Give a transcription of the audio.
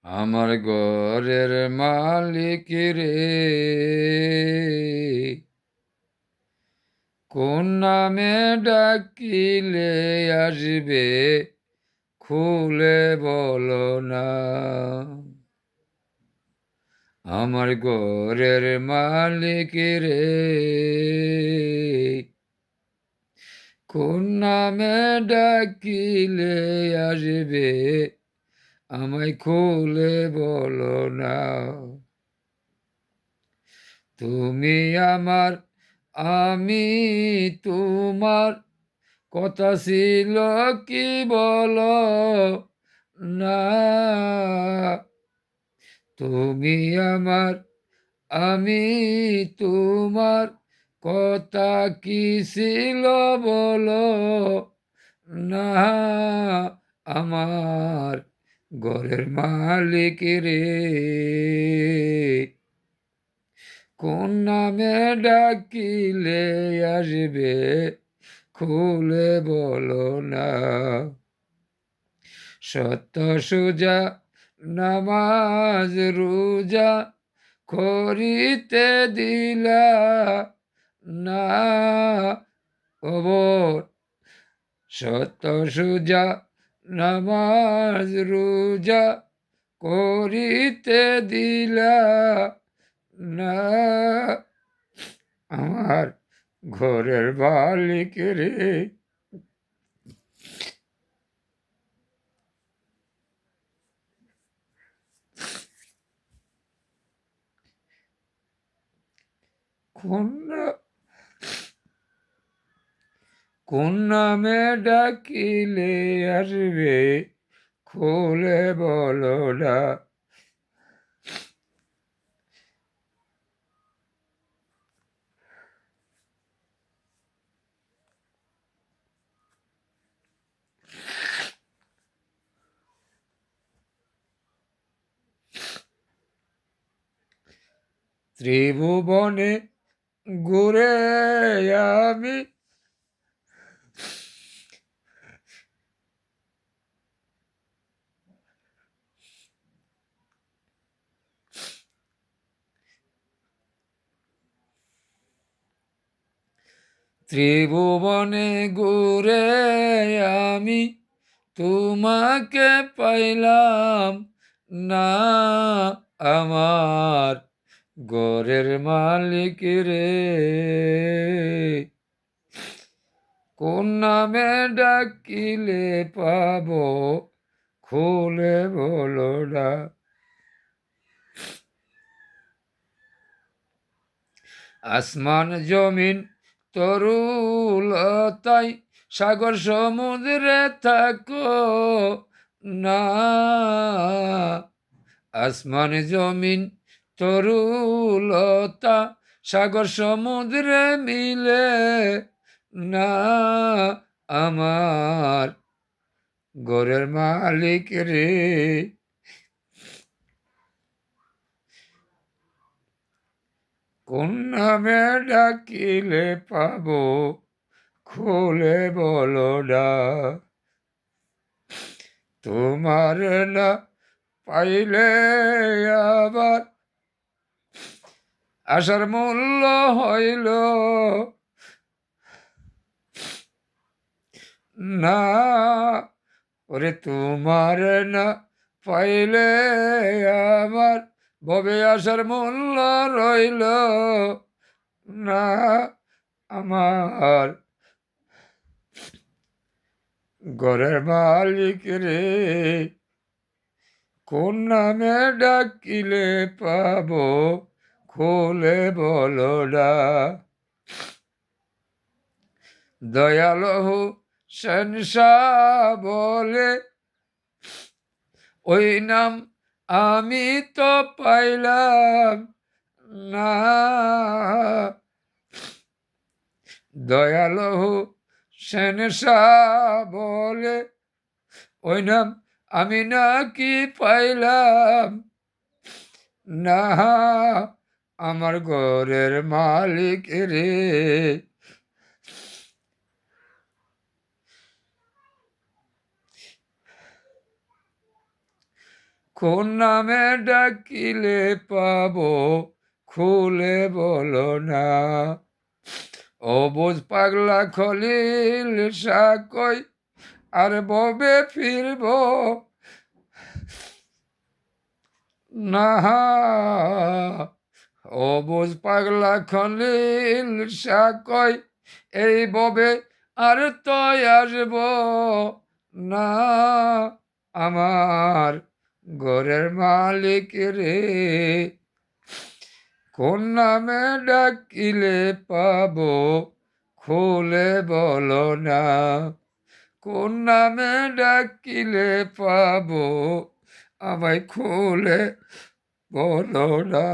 আমার ঘরের মালিক রে, কোন নামে ডাকিলে আসবে, খুলে বলো না। আমার ঘরের মালিক রে, কোন নামে ডাকিলে আসবে, আমায় খুলে বলো না। তুমি আমার, আমি তোমার, কথা ছিল কি বলো না। তুমি আমার, আমি তোমার, কথা কি ছিল বলো না। আমার ঘরের মালিক রে, কোন নামে ডাকিলে আসবে, খুলে বলো না। সত্য সোজা নামাজ রোজা করিতে দিলা না। খবর সত্য সোজা নামাজ রোজা করিতে দিলা না। আমার ঘরের মালিক রে, কোন নামে ডাকিলে আসবে, খুলে বলো না। ত্রিভুবনে ঘুরে আমি, ত্রিভুবনে ঘুরে আমি তোমাকে পাইলাম না। আমার ঘরের মালিক রে, কোন নামে ডাকিলে পাবো, খুলে বলো না। আসমান জমিন তরুলতাই সাগর সমুদ্রে থাকো না। আসমান জমিন তরুলতা সাগর সমুদ্রে মিলে না। আমার ঘরের মালিক রে, কোন নামে ডাকিলে পাবো, খুলে বলো না। তোমার না পাইলে আবার আশার মূল্য হইল না। ওরে তোমার না পাইলে আমার ভবে আশার মূল্য রইল না। আমার ঘরের মালিক রে, কোন নামে ডাকিলে পাবো, খুলে বলো না। দয়ালু সংসার বলে ওই নাম আমি তো পাইলাম না। দয়ালু সংসার বলে ওই নাম আমি নাকি পাইলাম না। আমার ঘরের মালিক রে, কোন নামে ডাকিলে পাবো খুলে বলো না। ও বোঝ পাগলা খলিল কই আর ববে ফিরব না। ও বোঝ পাগলা খলিল কই এই ববে আর তো আসব না। আমার ঘরের মালিক রে, কোন নামে ডাকিলে পাবো খুলে বলো না। কোন নামে ডাকিলে পাবো আমায় খুলে বলো না।